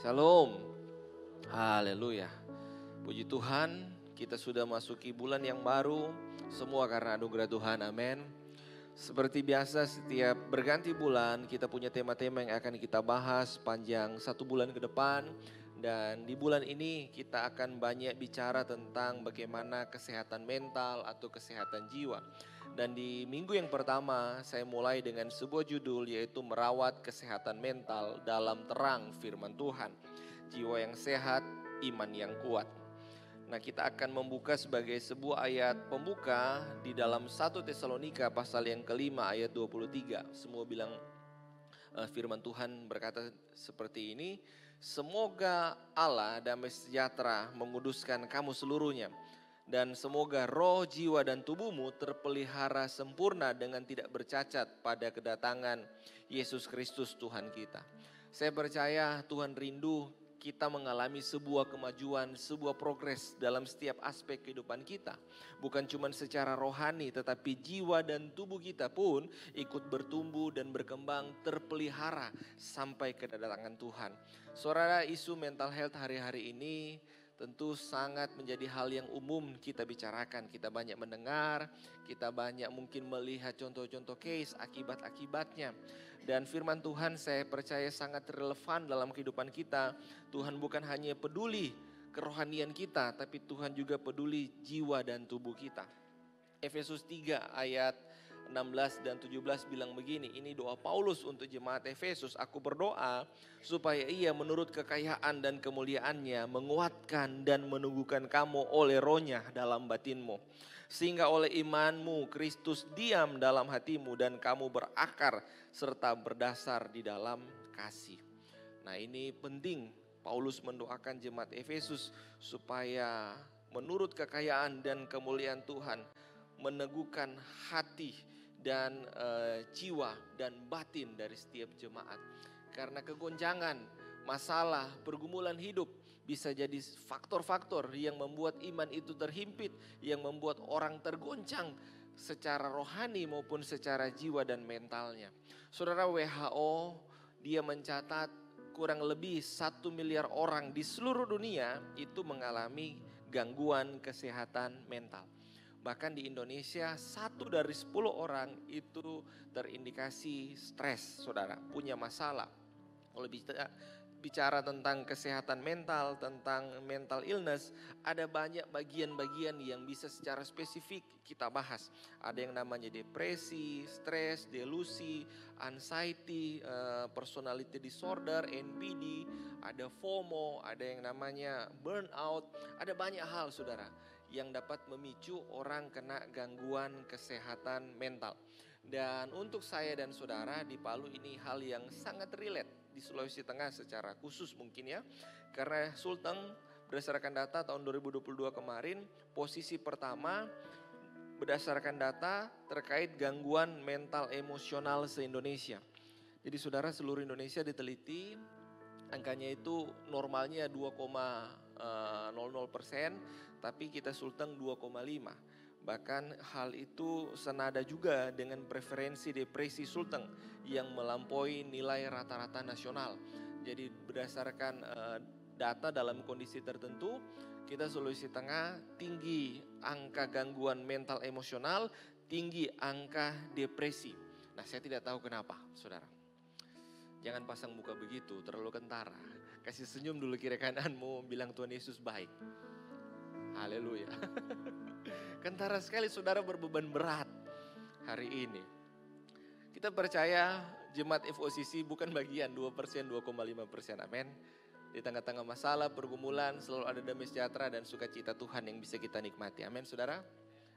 Shalom, haleluya. Puji Tuhan, kita sudah masuki bulan yang baru, semua karena anugerah Tuhan, amin. Seperti biasa setiap berganti bulan kita punya tema-tema yang akan kita bahas panjang 1 bulan ke depan. Dan di bulan ini kita akan banyak bicara tentang bagaimana kesehatan mental atau kesehatan jiwa. Dan di minggu yang pertama saya mulai dengan sebuah judul yaitu merawat kesehatan mental dalam terang firman Tuhan. Jiwa yang sehat, iman yang kuat. Nah, kita akan membuka sebagai sebuah ayat pembuka di dalam 1 Tesalonika pasal yang kelima ayat 23. Semua bilang firman Tuhan berkata seperti ini. Semoga Allah damai sejahtera menguduskan kamu seluruhnya. Dan semoga roh, jiwa dan tubuhmu terpelihara sempurna dengan tidak bercacat pada kedatangan Yesus Kristus Tuhan kita. Saya percaya Tuhan rindu kita mengalami sebuah kemajuan, sebuah progres dalam setiap aspek kehidupan kita. Bukan cuma secara rohani tetapi jiwa dan tubuh kita pun ikut bertumbuh dan berkembang terpelihara sampai kedatangan Tuhan. Saudara, isu mental health hari-hari ini tentu sangat menjadi hal yang umum kita bicarakan. Kita banyak mendengar, kita banyak mungkin melihat contoh-contoh case, akibat-akibatnya. Dan firman Tuhan saya percaya sangat relevan dalam kehidupan kita. Tuhan bukan hanya peduli kerohanian kita, tapi Tuhan juga peduli jiwa dan tubuh kita. Efesus 3 ayat 16 dan 17 bilang begini, ini doa Paulus untuk jemaat Efesus. Aku berdoa supaya ia menurut kekayaan dan kemuliaannya menguatkan dan menumbuhkan kamu oleh rohnya dalam batinmu. Sehingga oleh imanmu Kristus diam dalam hatimu dan kamu berakar serta berdasar di dalam kasih. Nah, ini penting. Paulus mendoakan jemaat Efesus supaya menurut kekayaan dan kemuliaan Tuhan meneguhkan hati dan jiwa dan batin dari setiap jemaat. Karena kegoncangan, masalah, pergumulan hidup bisa jadi faktor-faktor yang membuat iman itu terhimpit, yang membuat orang tergoncang secara rohani maupun secara jiwa dan mentalnya. Saudara, WHO dia mencatat kurang lebih 1 miliar orang di seluruh dunia itu mengalami gangguan kesehatan mental. Bahkan di Indonesia 1 dari 10 orang itu terindikasi stres, saudara, punya masalah. Kalau bicara tentang kesehatan mental, tentang mental illness, ada banyak bagian-bagian yang bisa secara spesifik kita bahas. Ada yang namanya depresi, stres, delusi, anxiety, personality disorder, NPD, ada FOMO, ada yang namanya burnout, ada banyak hal, saudara, yang dapat memicu orang kena gangguan kesehatan mental. Dan untuk saya dan saudara di Palu ini hal yang sangat relate di Sulawesi Tengah secara khusus mungkin ya. Karena Sulteng berdasarkan data tahun 2022 kemarin posisi pertama berdasarkan data terkait gangguan mental emosional se-Indonesia. Jadi saudara, seluruh Indonesia diteliti angkanya itu normalnya 2,00%. Tapi kita Sulteng 2,5. Bahkan hal itu senada juga dengan preferensi depresi Sulteng yang melampaui nilai rata-rata nasional. Jadi berdasarkan data dalam kondisi tertentu, kita Sulawesi Tengah tinggi angka gangguan mental emosional, tinggi angka depresi. Nah, saya tidak tahu kenapa, saudara. Jangan pasang muka begitu, terlalu kentara. Kasih senyum dulu kiri kananmu, bilang Tuhan Yesus baik. Haleluya. Kentara sekali saudara berbeban berat hari ini. Kita percaya jemaat FOCC bukan bagian 2%, 2,5%. Amin. Di tengah-tengah masalah, pergumulan selalu ada damai sejahtera dan sukacita Tuhan yang bisa kita nikmati. Amin, saudara.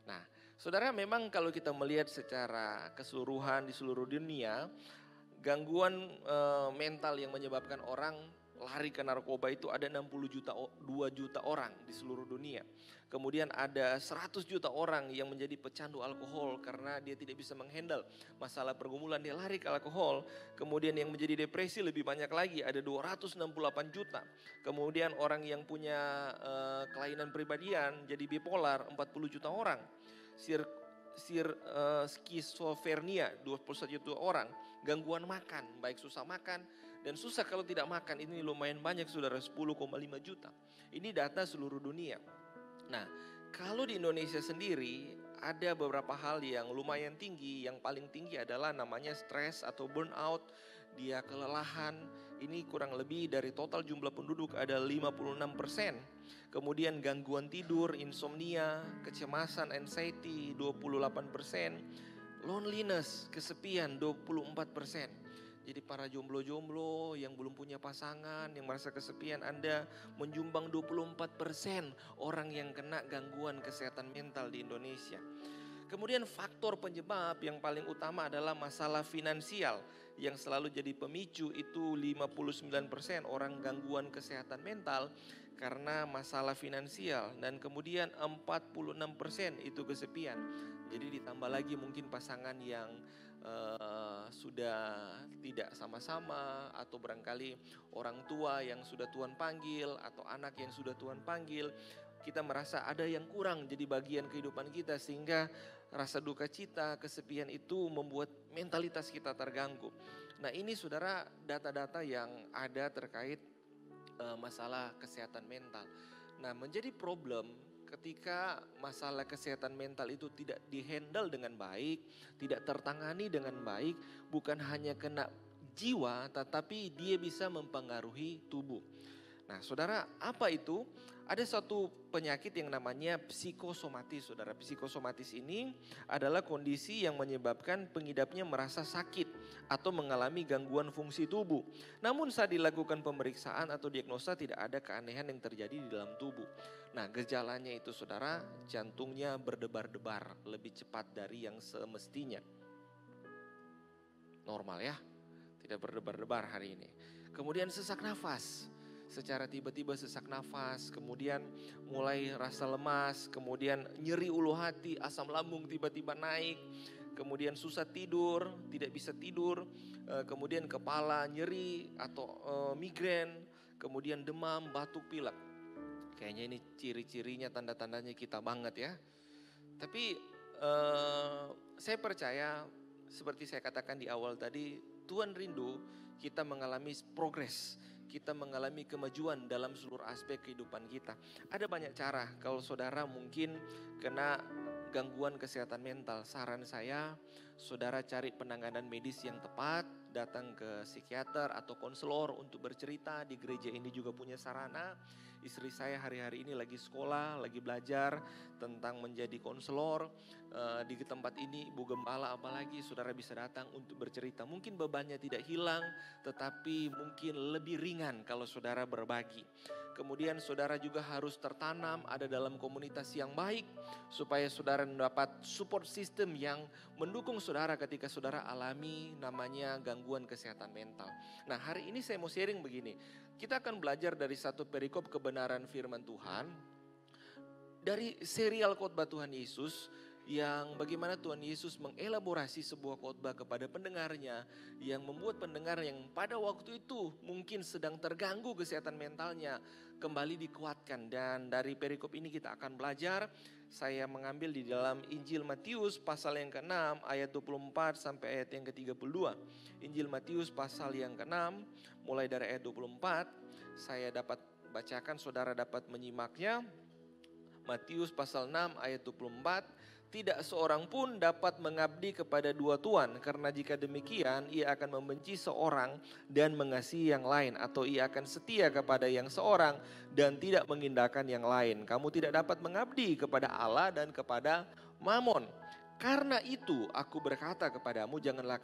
Nah, saudara, memang kalau kita melihat secara keseluruhan di seluruh dunia, gangguan mental yang menyebabkan orang lari ke narkoba itu ada 2 juta orang di seluruh dunia. Kemudian ada 100 juta orang yang menjadi pecandu alkohol karena dia tidak bisa menghandle masalah pergumulan, dia lari ke alkohol. Kemudian yang menjadi depresi lebih banyak lagi, ada 268 juta. Kemudian orang yang punya kelainan pribadian jadi bipolar 40 juta orang. Skizofrenia 21 juta orang. Gangguan makan, baik susah makan, Dan susah kalau tidak makan, ini lumayan banyak saudara, 10,5 juta. Ini data seluruh dunia. Nah, kalau di Indonesia sendiri ada beberapa hal yang lumayan tinggi. Yang paling tinggi adalah namanya stres atau burnout. Dia kelelahan, ini kurang lebih dari total jumlah penduduk ada 56%. Kemudian gangguan tidur, insomnia, kecemasan, anxiety 28%. Loneliness, kesepian 24%. Jadi para jomblo-jomblo yang belum punya pasangan, yang merasa kesepian, Anda menyumbang 24% orang yang kena gangguan kesehatan mental di Indonesia. Kemudian faktor penyebab yang paling utama adalah masalah finansial yang selalu jadi pemicu, itu 59% orang gangguan kesehatan mental karena masalah finansial. Dan kemudian 46% itu kesepian. Jadi ditambah lagi mungkin pasangan yang sudah tidak sama-sama, atau barangkali orang tua yang sudah Tuhan panggil, atau anak yang sudah Tuhan panggil. Kita merasa ada yang kurang jadi bagian kehidupan kita, sehingga rasa duka cita, kesepian itu membuat mentalitas kita terganggu. Nah, ini saudara data-data yang ada terkait masalah kesehatan mental. Nah, menjadi problem ketika masalah kesehatan mental itu tidak dihandle dengan baik, tidak tertangani dengan baik, bukan hanya kena jiwa, tetapi dia bisa mempengaruhi tubuh. Nah, saudara, apa itu? Ada suatu penyakit yang namanya psikosomatis, saudara. Psikosomatis ini adalah kondisi yang menyebabkan pengidapnya merasa sakit atau mengalami gangguan fungsi tubuh. Namun saat dilakukan pemeriksaan atau diagnosa tidak ada keanehan yang terjadi di dalam tubuh. Nah, gejalanya itu saudara, jantungnya berdebar-debar lebih cepat dari yang semestinya. Normal ya, tidak berdebar-debar hari ini. Kemudian sesak nafas. Secara tiba-tiba sesak nafas, kemudian mulai rasa lemas, kemudian nyeri ulu hati, asam lambung tiba-tiba naik, kemudian susah tidur, tidak bisa tidur, kemudian kepala nyeri atau migrain, kemudian demam, batuk, pilek. Kayaknya ini ciri-cirinya, tanda-tandanya kita banget ya. Tapi saya percaya seperti saya katakan di awal tadi, Tuhan rindu kita mengalami progres. Kita mengalami kemajuan dalam seluruh aspek kehidupan kita. Ada banyak cara. Kalau saudara mungkin kena gangguan kesehatan mental, saran saya saudara cari penanganan medis yang tepat, datang ke psikiater atau konselor untuk bercerita. Di gereja ini juga punya sarana. Istri saya hari-hari ini lagi sekolah, lagi belajar tentang menjadi konselor. Di tempat ini Ibu Gembala, apalagi saudara bisa datang untuk bercerita. Mungkin bebannya tidak hilang, tetapi mungkin lebih ringan kalau saudara berbagi. Kemudian saudara juga harus tertanam ada dalam komunitas yang baik, supaya saudara mendapat support system yang mendukung saudara ketika saudara alami namanya gangguan kesehatan mental. Nah, hari ini saya mau sharing begini. Kita akan belajar dari satu perikop kebenaran firman Tuhan dari serial khotbah Tuhan Yesus, yang bagaimana Tuhan Yesus mengelaborasi sebuah khotbah kepada pendengarnya, yang membuat pendengar yang pada waktu itu mungkin sedang terganggu kesehatan mentalnya kembali dikuatkan. Dan dari perikop ini kita akan belajar. Saya mengambil di dalam Injil Matius pasal yang ke-6 ayat 24 sampai ayat yang ke-32. Injil Matius pasal yang ke-6 mulai dari ayat 24. Saya dapat bacakan, saudara dapat menyimaknya. Matius pasal 6 ayat 24. Tidak seorang pun dapat mengabdi kepada dua tuan, karena jika demikian ia akan membenci seorang dan mengasihi yang lain, atau ia akan setia kepada yang seorang dan tidak mengindahkan yang lain. Kamu tidak dapat mengabdi kepada Allah dan kepada Mamon. Karena itu aku berkata kepadamu, janganlah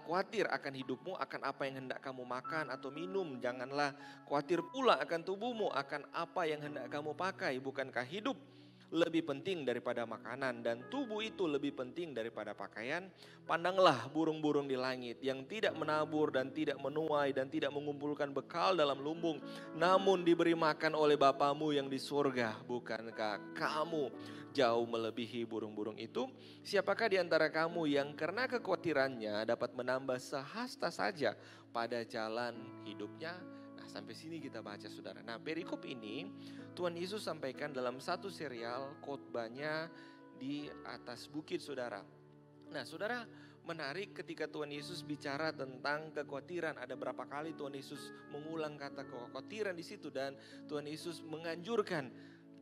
khawatir akan hidupmu, akan apa yang hendak kamu makan atau minum. Janganlah khawatir pula akan tubuhmu, akan apa yang hendak kamu pakai. Bukankah hidup lebih penting daripada makanan, dan tubuh itu lebih penting daripada pakaian? Pandanglah burung-burung di langit yang tidak menabur dan tidak menuai dan tidak mengumpulkan bekal dalam lumbung, namun diberi makan oleh Bapamu yang di surga. Bukankah kamu jauh melebihi burung-burung itu? Siapakah di antara kamu yang karena kekhawatirannya dapat menambah sehasta saja pada jalan hidupnya? Sampai sini kita baca, saudara. Nah, perikop ini Tuhan Yesus sampaikan dalam satu serial khotbahnya di atas bukit, saudara. Nah, saudara, menarik ketika Tuhan Yesus bicara tentang kekhawatiran. Ada berapa kali Tuhan Yesus mengulang kata kekhawatiran di situ, dan Tuhan Yesus menganjurkan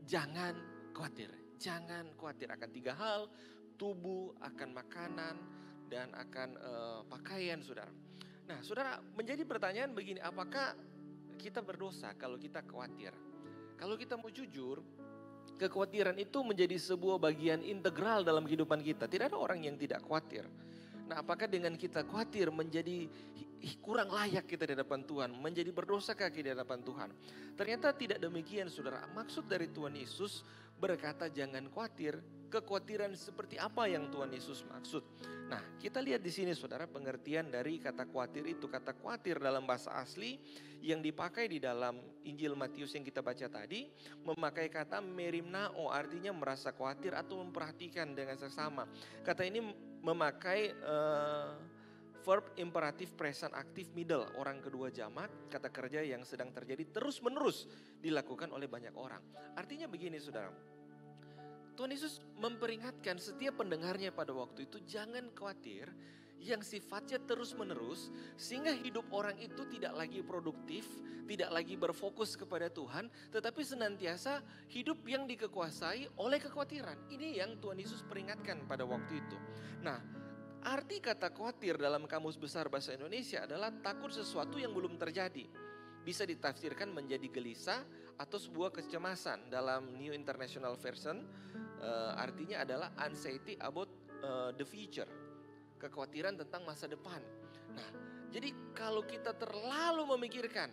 jangan khawatir. Jangan khawatir akan 3 hal, tubuh, akan makanan, dan akan pakaian, saudara. Nah, saudara, menjadi pertanyaan begini, apakah kita berdosa kalau kita khawatir? Kalau kita mau jujur, kekhawatiran itu menjadi sebuah bagian integral dalam kehidupan kita. Tidak ada orang yang tidak khawatir. Nah, apakah dengan kita khawatir menjadi kurang layak kita di hadapan Tuhan, menjadi berdosa kaki di hadapan Tuhan? Ternyata tidak demikian, saudara. Maksud dari Tuhan Yesus berkata jangan khawatir, kekhawatiran seperti apa yang Tuhan Yesus maksud? Nah, kita lihat di sini, saudara, pengertian dari kata khawatir itu. Kata khawatir dalam bahasa asli yang dipakai di dalam Injil Matius yang kita baca tadi, memakai kata merimnao, artinya merasa khawatir atau memperhatikan dengan sesama. Kata ini memakai verb imperatif present aktif middle, orang kedua jamak, kata kerja yang sedang terjadi terus menerus dilakukan oleh banyak orang. Artinya begini, saudara, Tuhan Yesus memperingatkan setiap pendengarnya pada waktu itu jangan khawatir yang sifatnya terus menerus, sehingga hidup orang itu tidak lagi produktif, tidak lagi berfokus kepada Tuhan, tetapi senantiasa hidup yang dikuasai oleh kekhawatiran. Ini yang Tuhan Yesus peringatkan pada waktu itu. Nah, arti kata khawatir dalam Kamus Besar Bahasa Indonesia adalah takut sesuatu yang belum terjadi. Bisa ditafsirkan menjadi gelisah atau sebuah kecemasan. Dalam New International Version artinya adalah anxiety about the future. Kekhawatiran tentang masa depan. Nah, jadi kalau kita terlalu memikirkan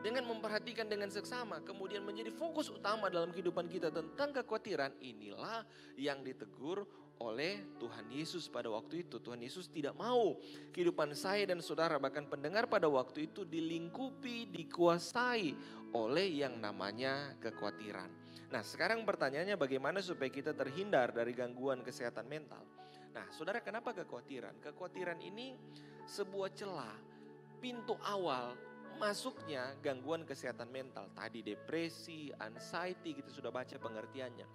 dengan memperhatikan dengan seksama, kemudian menjadi fokus utama dalam kehidupan kita tentang kekhawatiran, inilah yang ditegur oleh Tuhan Yesus pada waktu itu. Tuhan Yesus tidak mau kehidupan saya dan saudara, bahkan pendengar pada waktu itu, dilingkupi, dikuasai oleh yang namanya kekhawatiran. Nah, sekarang pertanyaannya bagaimana supaya kita terhindar dari gangguan kesehatan mental? Nah, saudara, kenapa kekhawatiran? Kekhawatiran ini sebuah celah, pintu awal masuknya gangguan kesehatan mental. Tadi depresi, anxiety, kita sudah baca pengertiannya.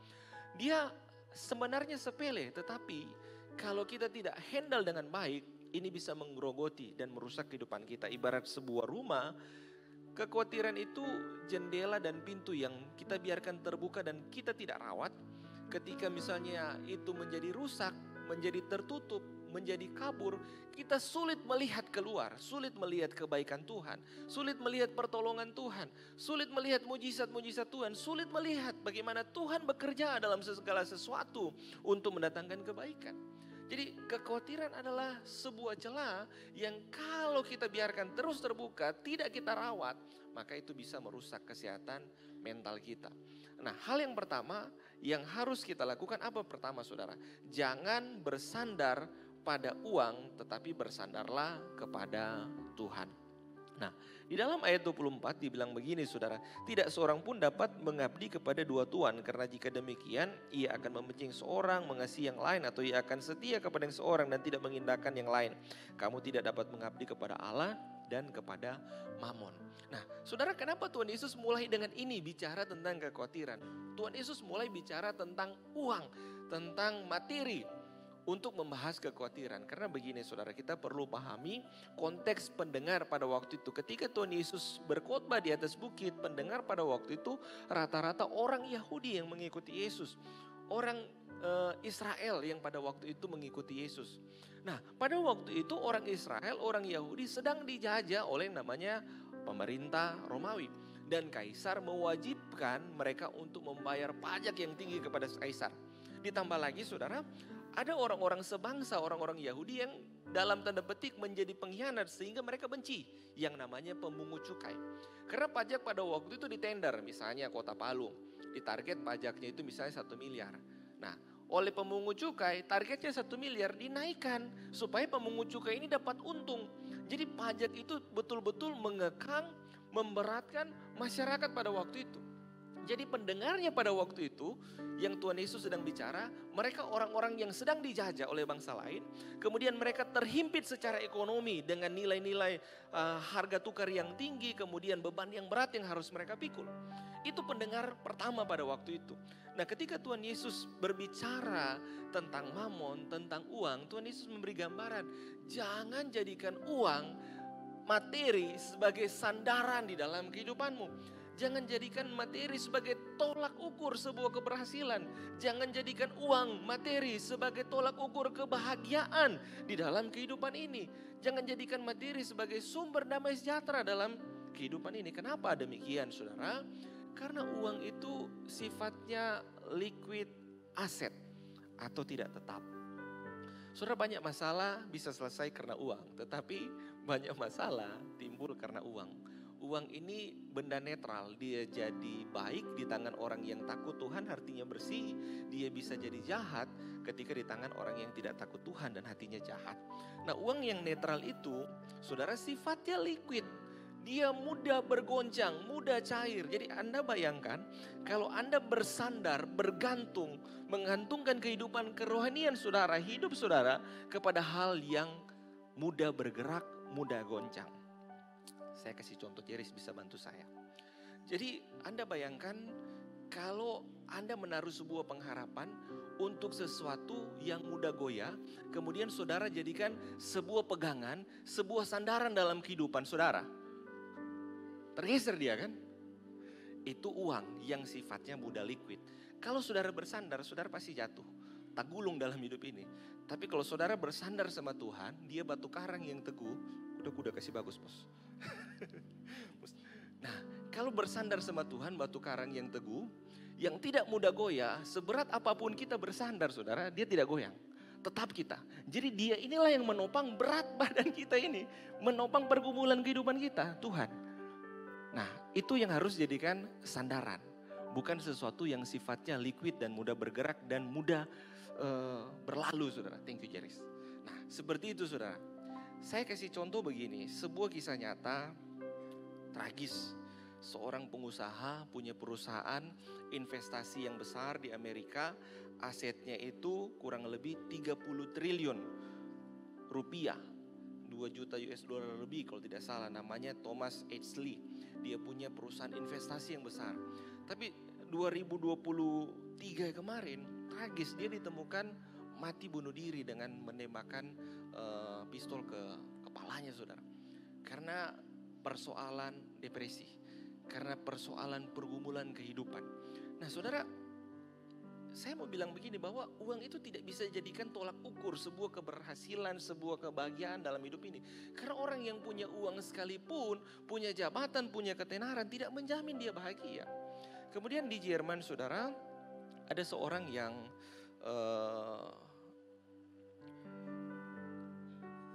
Dia sebenarnya sepele, tetapi kalau kita tidak handle dengan baik, ini bisa menggerogoti dan merusak kehidupan kita. Ibarat sebuah rumah, kekhawatiran itu jendela dan pintu yang kita biarkan terbuka dan kita tidak rawat. Ketika misalnya itu menjadi rusak, menjadi tertutup, menjadi kabur, kita sulit melihat keluar, sulit melihat kebaikan Tuhan, sulit melihat pertolongan Tuhan, sulit melihat mujizat-mujizat Tuhan, sulit melihat bagaimana Tuhan bekerja dalam segala sesuatu untuk mendatangkan kebaikan. Jadi kekhawatiran adalah sebuah celah yang kalau kita biarkan terus terbuka, tidak kita rawat, maka itu bisa merusak kesehatan mental kita. Nah, hal yang pertama yang harus kita lakukan apa pertama, saudara? Jangan bersandar pada uang, tetapi bersandarlah kepada Tuhan. Nah, di dalam ayat 24 dibilang begini, saudara, tidak seorang pun dapat mengabdi kepada 2 tuan, karena jika demikian ia akan membenci seorang, mengasihi yang lain, atau ia akan setia kepada yang seorang dan tidak mengindahkan yang lain. Kamu tidak dapat mengabdi kepada Allah dan kepada Mamon. Nah, saudara, kenapa Tuhan Yesus mulai dengan ini bicara tentang kekhawatiran? Tuhan Yesus mulai bicara tentang uang, tentang materi untuk membahas kekhawatiran. Karena begini, saudara, kita perlu pahami konteks pendengar pada waktu itu. Ketika Tuhan Yesus berkhotbah di atas bukit, pendengar pada waktu itu rata-rata orang Yahudi yang mengikuti Yesus. Orang Israel yang pada waktu itu mengikuti Yesus. Nah, pada waktu itu orang Israel, orang Yahudi sedang dijajah oleh namanya pemerintah Romawi. Dan Kaisar mewajibkan mereka untuk membayar pajak yang tinggi kepada Kaisar. Ditambah lagi, saudara, ada orang-orang sebangsa, orang-orang Yahudi yang dalam tanda petik menjadi pengkhianat sehingga mereka benci yang namanya pemungut cukai. Karena pajak pada waktu itu ditender, misalnya Kota Palu, ditarget pajaknya itu misalnya 1 miliar. Nah, oleh pemungut cukai targetnya 1 miliar dinaikkan supaya pemungut cukai ini dapat untung. Jadi pajak itu betul-betul mengekang, memberatkan masyarakat pada waktu itu. Jadi pendengarnya pada waktu itu yang Tuhan Yesus sedang bicara, mereka orang-orang yang sedang dijajah oleh bangsa lain. Kemudian mereka terhimpit secara ekonomi dengan nilai-nilai harga tukar yang tinggi, kemudian beban yang berat yang harus mereka pikul. Itu pendengar pertama pada waktu itu. Nah, ketika Tuhan Yesus berbicara tentang mamon, tentang uang, Tuhan Yesus memberi gambaran, jangan jadikan uang, materi sebagai sandaran di dalam kehidupanmu. Jangan jadikan materi sebagai tolak ukur sebuah keberhasilan. Jangan jadikan uang, materi sebagai tolak ukur kebahagiaan di dalam kehidupan ini. Jangan jadikan materi sebagai sumber damai sejahtera dalam kehidupan ini. Kenapa demikian, saudara? Karena uang itu sifatnya liquid asset atau tidak tetap. Saudara, banyak masalah bisa selesai karena uang, tetapi banyak masalah timbul karena uang. Uang ini benda netral, dia jadi baik di tangan orang yang takut Tuhan, hatinya bersih. Dia bisa jadi jahat ketika di tangan orang yang tidak takut Tuhan dan hatinya jahat. Nah, uang yang netral itu, saudara, sifatnya liquid. Dia mudah bergoncang, mudah cair. Jadi Anda bayangkan kalau Anda bersandar, bergantung, menggantungkan kehidupan kerohanian saudara, hidup saudara kepada hal yang mudah bergerak, mudah goncang. Saya kasih contoh, Jeris bisa bantu saya. Jadi Anda bayangkan kalau Anda menaruh sebuah pengharapan untuk sesuatu yang mudah goyah, kemudian saudara jadikan sebuah pegangan, sebuah sandaran dalam kehidupan saudara. Tergeser dia kan? Itu uang yang sifatnya mudah liquid. Kalau saudara bersandar, saudara pasti jatuh. Tak gulung dalam hidup ini. Tapi kalau saudara bersandar sama Tuhan, dia batu karang yang teguh. Udah kasih bagus, bos. Nah, kalau bersandar sama Tuhan, batu karang yang teguh, yang tidak mudah goyah, seberat apapun kita bersandar, saudara, dia tidak goyang. Tetap kita. Jadi dia inilah yang menopang berat badan kita ini. Menopang pergumulan kehidupan kita, Tuhan. Nah, itu yang harus dijadikan sandaran. Bukan sesuatu yang sifatnya liquid dan mudah bergerak dan mudah berlalu, saudara. Thank you, Jeris. Nah, seperti itu, saudara. Saya kasih contoh begini, sebuah kisah nyata tragis. Seorang pengusaha punya perusahaan investasi yang besar di Amerika. Asetnya itu kurang lebih 30 triliun rupiah. 2 juta US dollar lebih kalau tidak salah. Namanya Thomas H. Lee. Dia punya perusahaan investasi yang besar. Tapi 2023 kemarin tragis, dia ditemukan mati bunuh diri dengan menembakkan pistol ke kepalanya, saudara. Karena persoalan depresi, karena persoalan pergumulan kehidupan. Nah, saudara, saya mau bilang begini, bahwa uang itu tidak bisa dijadikan tolak ukur sebuah keberhasilan, sebuah kebahagiaan dalam hidup ini. Karena orang yang punya uang sekalipun, punya jabatan, punya ketenaran, tidak menjamin dia bahagia. Kemudian di Jerman, saudara, ada seorang yang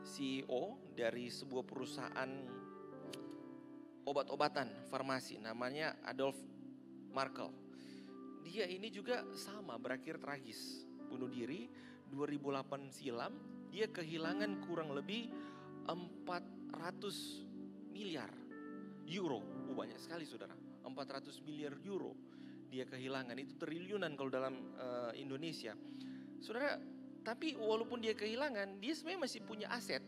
CEO dari sebuah perusahaan obat-obatan farmasi, namanya Adolf Merkel. Dia ini juga sama, berakhir tragis, bunuh diri. 2008 silam dia kehilangan kurang lebih 400 miliar euro. Banyak sekali, saudara, 400 miliar euro dia kehilangan. Itu triliunan kalau dalam Indonesia, saudara. Tapi walaupun dia kehilangan, dia sebenarnya masih punya aset.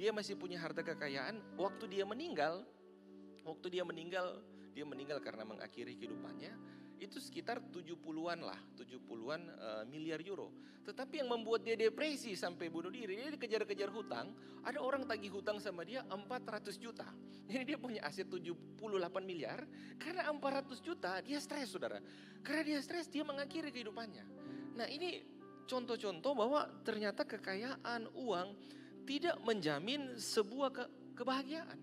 Dia masih punya harta kekayaan. Waktu dia meninggal karena mengakhiri kehidupannya, itu sekitar 70-an miliar euro. Tetapi yang membuat dia depresi sampai bunuh diri, dia dikejar-kejar hutang. Ada orang tagih hutang sama dia 400 juta. Jadi dia punya aset 78 miliar. Karena 400 juta dia stres, saudara. Karena dia stres, dia mengakhiri kehidupannya. Nah, ini contoh-contoh bahwa ternyata kekayaan, uang tidak menjamin sebuah kebahagiaan.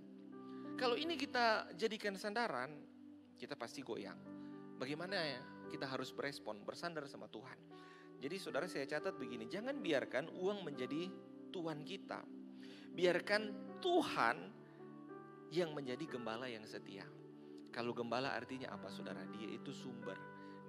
Kalau ini kita jadikan sandaran, kita pasti goyang. Bagaimana ya kita harus berespon, bersandar sama Tuhan. Jadi saudara, saya catat begini, jangan biarkan uang menjadi Tuhan kita. Biarkan Tuhan yang menjadi gembala yang setia. Kalau gembala artinya apa, saudara? Dia itu sumber,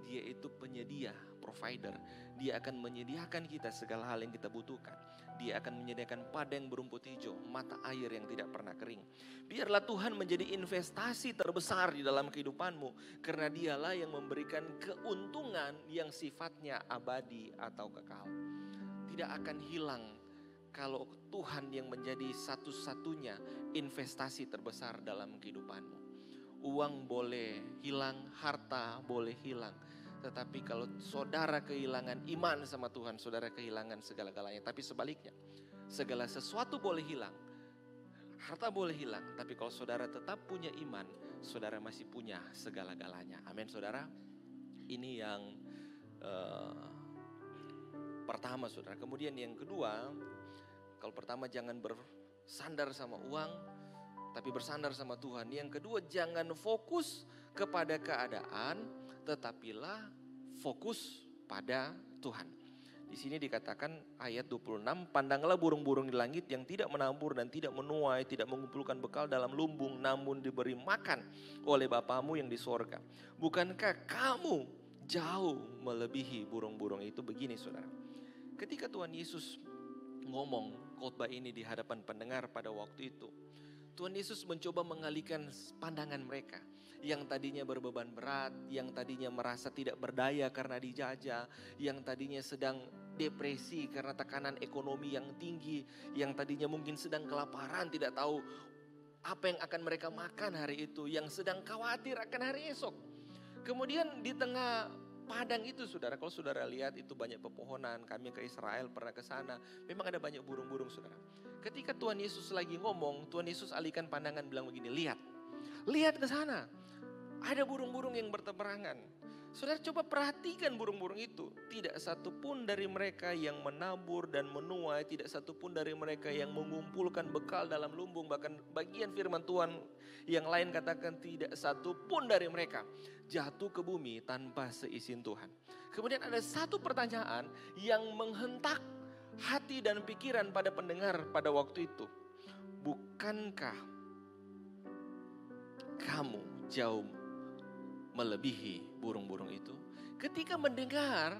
dia itu penyedia provider. Dia akan menyediakan kita segala hal yang kita butuhkan. Dia akan menyediakan padang berumput hijau, mata air yang tidak pernah kering. Biarlah Tuhan menjadi investasi terbesar di dalam kehidupanmu. Karena dialah yang memberikan keuntungan yang sifatnya abadi atau kekal. Tidak akan hilang kalau Tuhan yang menjadi satu-satunya investasi terbesar dalam kehidupanmu. Uang boleh hilang, harta boleh hilang. Tetapi kalau saudara kehilangan iman sama Tuhan, saudara kehilangan segala-galanya. Tapi sebaliknya, segala sesuatu boleh hilang, harta boleh hilang. Tapi kalau saudara tetap punya iman, saudara masih punya segala-galanya. Amin saudara. Ini yang pertama saudara. Kemudian yang kedua, kalau pertama jangan bersandar sama uang, tapi bersandar sama Tuhan. Yang kedua, jangan fokus kepada keadaan, tetapilah fokus pada Tuhan. Di sini dikatakan ayat 26, pandanglah burung-burung di langit yang tidak menabur dan tidak menuai, tidak mengumpulkan bekal dalam lumbung, namun diberi makan oleh Bapamu yang di sorga. Bukankah kamu jauh melebihi burung-burung itu? Begini saudara, ketika Tuhan Yesus ngomong khotbah ini di hadapan pendengar pada waktu itu, Tuhan Yesus mencoba mengalihkan pandangan mereka yang tadinya berbeban berat, yang tadinya merasa tidak berdaya karena dijajah, yang tadinya sedang depresi karena tekanan ekonomi yang tinggi, yang tadinya mungkin sedang kelaparan, tidak tahu apa yang akan mereka makan hari itu, yang sedang khawatir akan hari esok. Kemudian di tengah padang itu saudara, kalau saudara lihat itu banyak pepohonan, kami ke Israel pernah ke sana, memang ada banyak burung-burung saudara. Ketika Tuhan Yesus lagi ngomong, Tuhan Yesus alihkan pandangan bilang begini, lihat ke sana, ada burung-burung yang bertebarangan. Saudara coba perhatikan burung-burung itu, tidak satu pun dari mereka yang menabur dan menuai, tidak satu pun dari mereka yang mengumpulkan bekal dalam lumbung. Bahkan bagian firman Tuhan yang lain katakan tidak satu pun dari mereka jatuh ke bumi tanpa seizin Tuhan. Kemudian ada satu pertanyaan yang menghentak hati dan pikiran pada pendengar pada waktu itu. Bukankah kamu jauh melebihi burung-burung itu? Ketika mendengar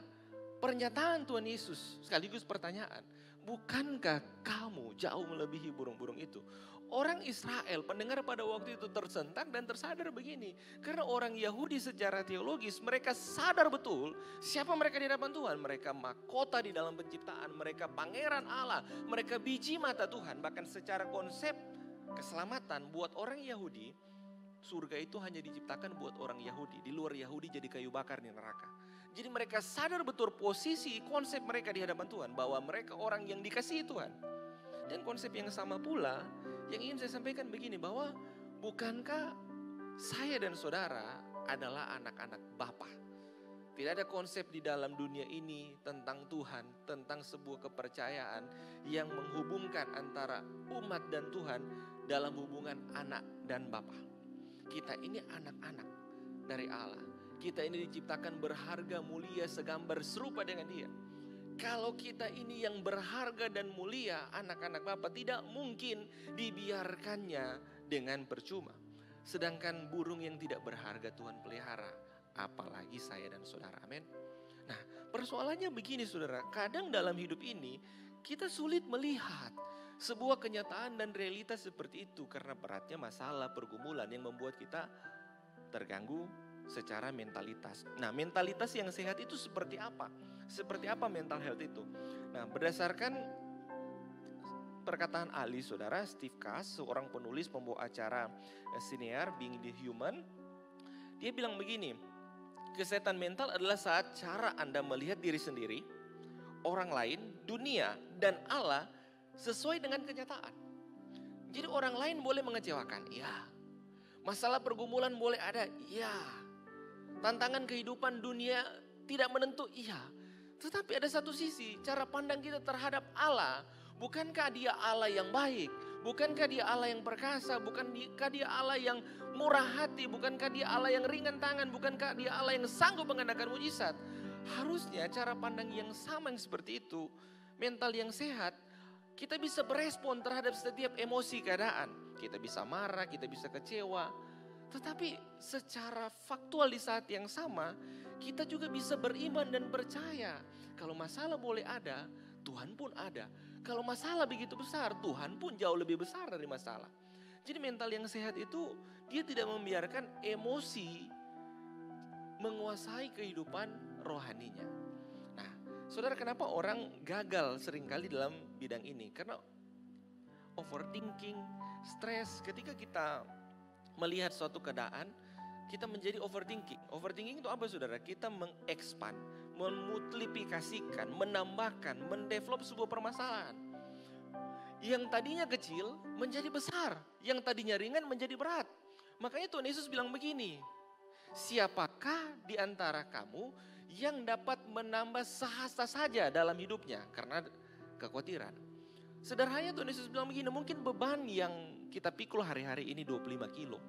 pernyataan Tuhan Yesus, sekaligus pertanyaan, bukankah kamu jauh melebihi burung-burung itu? Orang Israel pendengar pada waktu itu tersentak dan tersadar begini. Karena orang Yahudi secara teologis mereka sadar betul siapa mereka di hadapan Tuhan. Mereka mahkota di dalam penciptaan, mereka pangeran Allah, mereka biji mata Tuhan. Bahkan secara konsep keselamatan buat orang Yahudi, surga itu hanya diciptakan buat orang Yahudi. Di luar Yahudi jadi kayu bakar di neraka. Jadi mereka sadar betul posisi konsep mereka di hadapan Tuhan, bahwa mereka orang yang dikasihi Tuhan. Dan konsep yang sama pula yang ingin saya sampaikan begini, bahwa bukankah saya dan saudara adalah anak-anak Bapa? Tidak ada konsep di dalam dunia ini tentang Tuhan, tentang sebuah kepercayaan yang menghubungkan antara umat dan Tuhan dalam hubungan anak dan Bapa. Kita ini anak-anak dari Allah. Kita ini diciptakan berharga, mulia, segambar serupa dengan Dia. Kalau kita ini yang berharga dan mulia, anak-anak Bapa, tidak mungkin dibiarkannya dengan percuma. Sedangkan burung yang tidak berharga Tuhan pelihara, apalagi saya dan saudara. Amin. Nah, persoalannya begini saudara, kadang dalam hidup ini kita sulit melihat sebuah kenyataan dan realitas seperti itu karena beratnya masalah pergumulan yang membuat kita terganggu secara mentalitas. Nah, mentalitas yang sehat itu seperti apa? Seperti apa mental health itu? Nah, berdasarkan perkataan ahli saudara Steve Cass, seorang penulis pembawa acara siniar Being the Human, dia bilang begini, kesehatan mental adalah saat cara Anda melihat diri sendiri, orang lain, dunia, dan Allah sesuai dengan kenyataan. Jadi orang lain boleh mengecewakan, ya. Masalah pergumulan boleh ada, ya. Tantangan kehidupan dunia tidak menentu, iya. Tetapi ada satu sisi, cara pandang kita terhadap Allah. Bukankah Dia Allah yang baik? Bukankah Dia Allah yang perkasa? Bukankah Dia Allah yang murah hati? Bukankah Dia Allah yang ringan tangan? Bukankah Dia Allah yang sanggup mengadakan mujizat? Harusnya cara pandang yang sama yang seperti itu, mental yang sehat, kita bisa berespon terhadap setiap emosi keadaan. Kita bisa marah, kita bisa kecewa. Tetapi secara faktual di saat yang sama, kita juga bisa beriman dan percaya. Kalau masalah boleh ada, Tuhan pun ada. Kalau masalah begitu besar, Tuhan pun jauh lebih besar dari masalah. Jadi mental yang sehat itu, dia tidak membiarkan emosi menguasai kehidupan rohaninya. Nah, saudara, kenapa orang gagal seringkali dalam bidang ini? Karena overthinking, stres. Ketika kita melihat suatu keadaan, kita menjadi overthinking. Overthinking itu apa, saudara? Kita mengekspand, memultiplikasikan, menambahkan, mendevelop sebuah permasalahan. Yang tadinya kecil menjadi besar, yang tadinya ringan menjadi berat. Makanya Tuhan Yesus bilang begini, siapakah di antara kamu yang dapat menambah sehasta saja dalam hidupnya karena kekhawatiran? Sederhananya Tuhan Yesus bilang begini, mungkin beban yang kita pikul hari-hari ini 25 kilo.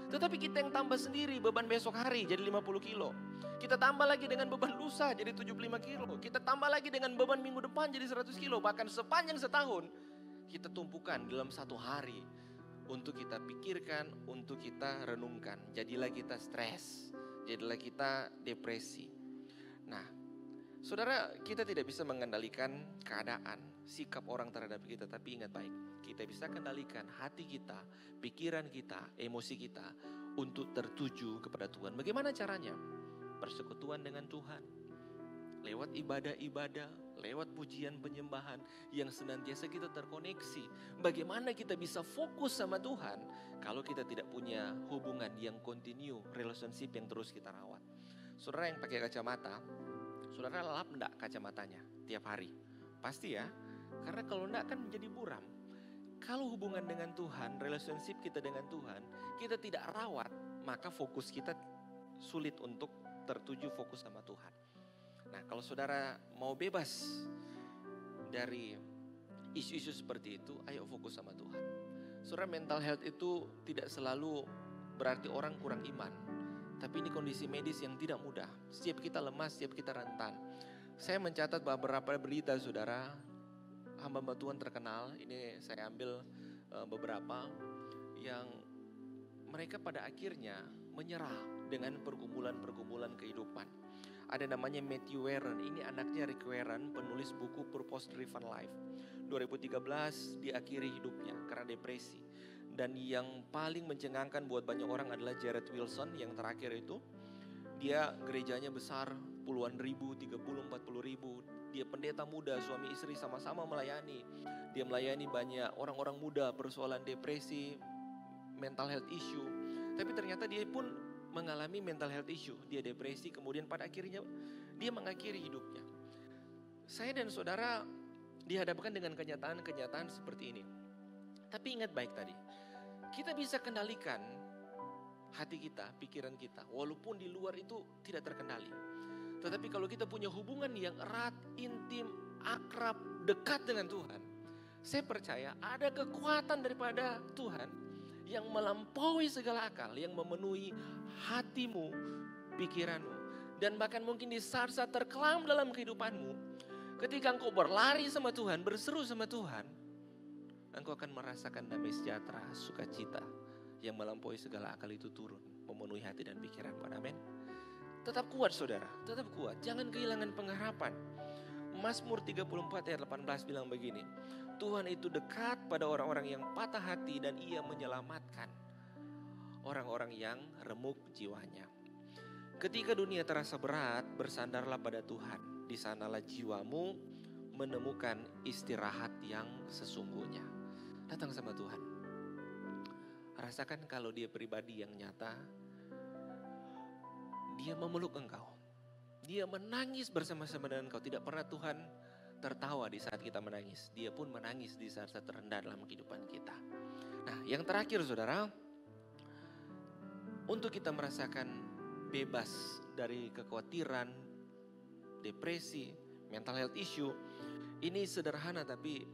Tetapi kita yang tambah sendiri beban besok hari jadi 50 kilo. Kita tambah lagi dengan beban lusa jadi 75 kilo. Kita tambah lagi dengan beban minggu depan jadi 100 kilo. Bahkan sepanjang setahun kita tumpukan dalam satu hari. Untuk kita pikirkan, untuk kita renungkan. Jadilah kita stres, jadilah kita depresi. Nah, saudara, kita tidak bisa mengendalikan keadaan, sikap orang terhadap kita. Tapi ingat baik, kita bisa kendalikan hati kita, pikiran kita, emosi kita untuk tertuju kepada Tuhan. Bagaimana caranya? Persekutuan dengan Tuhan, lewat ibadah-ibadah, lewat pujian penyembahan yang senantiasa kita terkoneksi. Bagaimana kita bisa fokus sama Tuhan kalau kita tidak punya hubungan yang continue, relationship yang terus kita rawat. Saudara yang pakai kacamata, saudara lap enggak kacamatanya tiap hari? Pasti ya, karena kalau enggak kan menjadi buram. Kalau hubungan dengan Tuhan, relationship kita dengan Tuhan, kita tidak rawat, maka fokus kita sulit untuk tertuju fokus sama Tuhan. Nah, kalau saudara mau bebas dari isu-isu seperti itu, ayo fokus sama Tuhan. Saudara, mental health itu tidak selalu berarti orang kurang iman. Tapi ini kondisi medis yang tidak mudah. Setiap kita lemah, setiap kita rentan. Saya mencatat beberapa berita, saudara, hamba Tuhan terkenal. Ini saya ambil beberapa yang mereka pada akhirnya menyerah dengan pergumulan-pergumulan kehidupan. Ada namanya Matthew Warren, ini anaknya Rick Warren, penulis buku Purpose Driven Life. 2013 diakhiri hidupnya karena depresi. Dan yang paling mencengangkan buat banyak orang adalah Jared Wilson yang terakhir itu. Dia gerejanya besar, puluhan ribu, 30-40 ribu. Dia pendeta muda, suami istri sama-sama melayani. Dia melayani banyak orang-orang muda, persoalan depresi, mental health issue. Tapi ternyata dia pun mengalami mental health issue. Dia depresi, kemudian pada akhirnya dia mengakhiri hidupnya. Saya dan saudara dihadapkan dengan kenyataan-kenyataan seperti ini. Tapi ingat baik tadi, kita bisa kendalikan hati kita, pikiran kita, walaupun di luar itu tidak terkendali. Tetapi kalau kita punya hubungan yang erat, intim, akrab, dekat dengan Tuhan, saya percaya ada kekuatan daripada Tuhan yang melampaui segala akal, yang memenuhi hatimu, pikiranmu. Dan bahkan mungkin di saat-saat terkelam dalam kehidupanmu, ketika engkau berlari sama Tuhan, berseru sama Tuhan, engkau akan merasakan damai sejahtera, sukacita yang melampaui segala akal itu turun, memenuhi hati dan pikiran. Amin. Tetap kuat, saudara, tetap kuat. Jangan kehilangan pengharapan. Mazmur 34 ayat 18 bilang begini, Tuhan itu dekat pada orang-orang yang patah hati dan ia menyelamatkan orang-orang yang remuk jiwanya. Ketika dunia terasa berat, bersandarlah pada Tuhan. Di sanalah jiwamu menemukan istirahat yang sesungguhnya. Datang sama Tuhan. Rasakan kalau dia pribadi yang nyata. Dia memeluk engkau. Dia menangis bersama-sama dengan engkau. Tidak pernah Tuhan tertawa di saat kita menangis. Dia pun menangis di saat-saat terendah dalam kehidupan kita. Nah, yang terakhir, saudara, untuk kita merasakan bebas dari kekhawatiran, depresi, mental health issue, ini sederhana tapi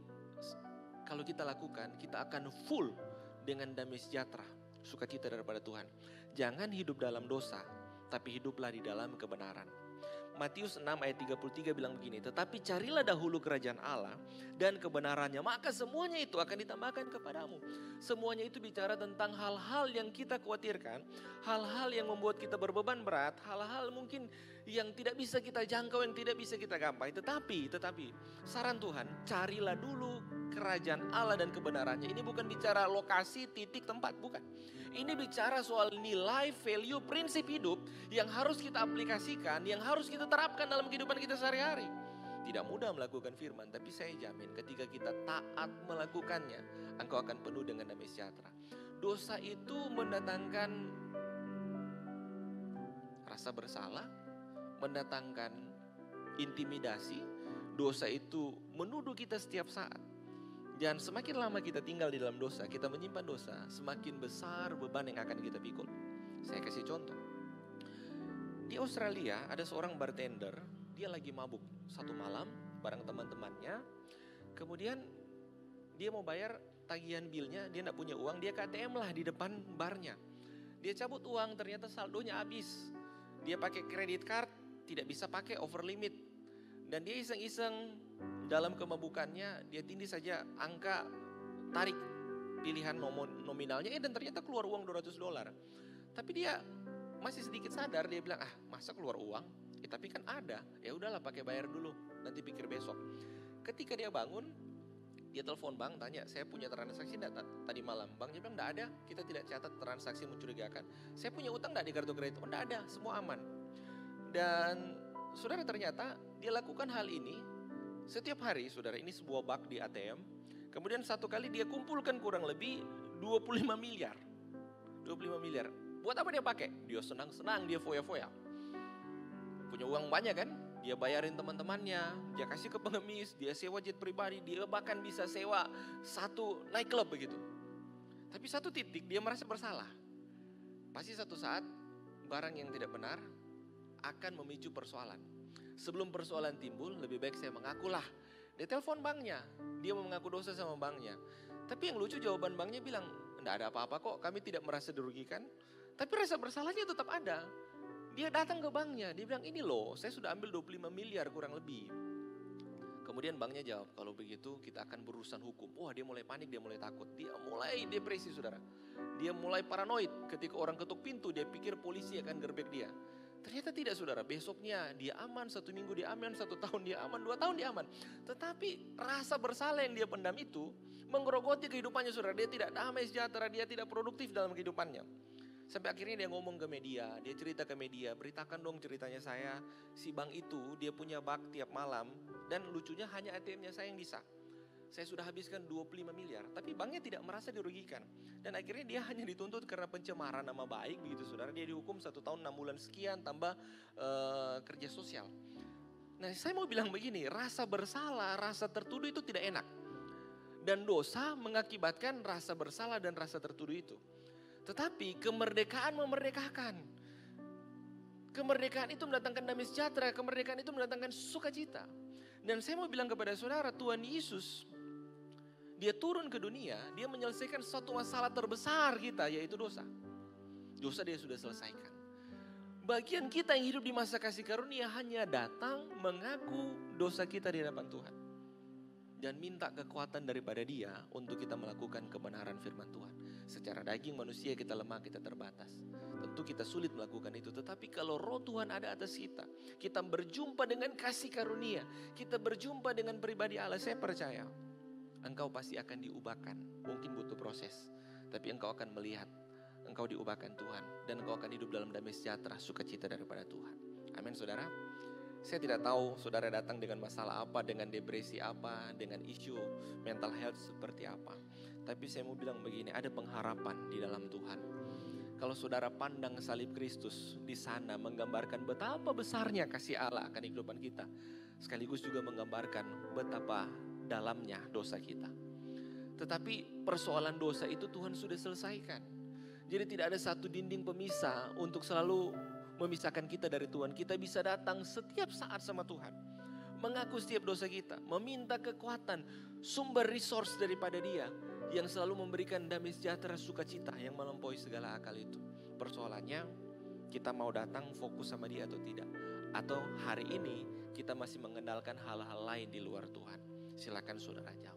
kalau kita lakukan, kita akan full dengan damai sejahtera, sukacita daripada Tuhan. Jangan hidup dalam dosa, tapi hiduplah di dalam kebenaran. Matius 6 ayat 33 bilang begini, tetapi carilah dahulu kerajaan Allah dan kebenarannya, maka semuanya itu akan ditambahkan kepadamu. Semuanya itu bicara tentang hal-hal yang kita khawatirkan, hal-hal yang membuat kita berbeban berat, hal-hal mungkin yang tidak bisa kita jangkau, yang tidak bisa kita gapai. Tetapi saran Tuhan, carilah dulu kerajaan Allah dan kebenarannya. Ini bukan bicara lokasi, titik, tempat, bukan. Ini bicara soal nilai, value, prinsip hidup yang harus kita aplikasikan, yang harus kita terapkan dalam kehidupan kita sehari-hari. Tidak mudah melakukan firman, tapi saya jamin ketika kita taat melakukannya, engkau akan penuh dengan damai sejahtera. Dosa itu mendatangkan rasa bersalah, mendatangkan intimidasi. Dosa itu menuduh kita setiap saat. Dan semakin lama kita tinggal di dalam dosa, kita menyimpan dosa, semakin besar beban yang akan kita pikul. Saya kasih contoh. Di Australia ada seorang bartender, dia lagi mabuk satu malam bareng teman-temannya. Kemudian dia mau bayar tagihan bilnya, dia tidak punya uang, dia ke ATM lah di depan barnya. Dia cabut uang, ternyata saldonya habis. Dia pakai credit card, tidak bisa pakai, over limit. Dan dia iseng-iseng dalam kemabukannya, dia tindih saja angka tarik pilihan nominalnya, dan ternyata keluar uang $200. Tapi dia masih sedikit sadar, dia bilang, masa keluar uang? Tapi kan ada, ya udahlah pakai bayar dulu, nanti pikir besok. Ketika dia bangun, dia telepon bank, tanya, saya punya transaksi enggak tadi malam? Banknya bilang, enggak ada, kita tidak catat transaksi mencurigakan. Saya punya utang enggak di kartu kredit? Oh, enggak ada, semua aman. Dan saudara, ternyata dia lakukan hal ini setiap hari, saudara. Ini sebuah bug di ATM. Kemudian satu kali dia kumpulkan kurang lebih 25 miliar. 25 miliar. Buat apa dia pakai? Dia senang-senang, dia foya-foya. Punya uang banyak kan? Dia bayarin teman-temannya, dia kasih ke pengemis, dia sewa jet pribadi, dia bahkan bisa sewa satu nightclub begitu. Tapi satu titik dia merasa bersalah. Pasti satu saat barang yang tidak benar akan memicu persoalan. Sebelum persoalan timbul, lebih baik saya mengakulah. Dia telepon banknya, dia mau mengaku dosa sama banknya. Tapi yang lucu, jawaban banknya bilang, enggak ada apa-apa kok, kami tidak merasa dirugikan. Tapi rasa bersalahnya tetap ada. Dia datang ke banknya, dia bilang, ini loh, saya sudah ambil 25 miliar kurang lebih. Kemudian banknya jawab, kalau begitu kita akan berurusan hukum. Wah, dia mulai panik, dia mulai takut, dia mulai depresi, saudara. Dia mulai paranoid. Ketika orang ketuk pintu, dia pikir polisi akan gerbek dia. Ternyata tidak, saudara. Besoknya dia aman, 1 minggu dia aman, 1 tahun dia aman, 2 tahun dia aman. Tetapi rasa bersalah yang dia pendam itu menggerogoti kehidupannya, saudara. Dia tidak damai sejahtera, dia tidak produktif dalam kehidupannya. Sampai akhirnya dia ngomong ke media, dia cerita ke media, beritakan dong ceritanya saya. Si bank itu dia punya bug tiap malam, dan lucunya hanya ATM-nya saya yang bisa. Saya sudah habiskan 25 miliar, tapi banknya tidak merasa dirugikan. Dan akhirnya dia hanya dituntut karena pencemaran nama baik begitu, saudara. Dia dihukum 1 tahun 6 bulan sekian tambah kerja sosial. Nah, saya mau bilang begini, rasa bersalah, rasa tertuduh itu tidak enak. Dan dosa mengakibatkan rasa bersalah dan rasa tertuduh itu. Tetapi kemerdekaan memerdekakan. Kemerdekaan itu mendatangkan damai sejahtera, kemerdekaan itu mendatangkan sukacita. Dan saya mau bilang kepada saudara, Tuhan Yesus, dia turun ke dunia, dia menyelesaikan suatu masalah terbesar kita, yaitu dosa. Dosa dia sudah selesaikan. Bagian kita yang hidup di masa kasih karunia hanya datang mengaku dosa kita di hadapan Tuhan. Dan minta kekuatan daripada dia untuk kita melakukan kebenaran firman Tuhan. Secara daging manusia kita lemah, kita terbatas. Tentu kita sulit melakukan itu. Tetapi kalau roh Tuhan ada atas kita, kita berjumpa dengan kasih karunia, kita berjumpa dengan pribadi Allah, saya percaya engkau pasti akan diubahkan. Mungkin butuh proses, tapi engkau akan melihat engkau diubahkan Tuhan. Dan engkau akan hidup dalam damai sejahtera, sukacita daripada Tuhan. Amin, saudara. Saya tidak tahu saudara datang dengan masalah apa, dengan depresi apa, dengan isu mental health seperti apa. Tapi saya mau bilang begini, ada pengharapan di dalam Tuhan. Kalau saudara pandang salib Kristus di sana menggambarkan betapa besarnya kasih Allah akan kehidupan kita. Sekaligus juga menggambarkan betapa dalamnya dosa kita. Tetapi persoalan dosa itu Tuhan sudah selesaikan. Jadi tidak ada satu dinding pemisah untuk selalu memisahkan kita dari Tuhan. Kita bisa datang setiap saat sama Tuhan, mengaku setiap dosa kita, meminta kekuatan, sumber resource daripada Dia yang selalu memberikan damai sejahtera, sukacita yang melampaui segala akal itu. Persoalannya kita mau datang fokus sama dia atau tidak? Atau hari ini kita masih mengendalikan hal-hal lain di luar Tuhan? Silakan saudara jawab.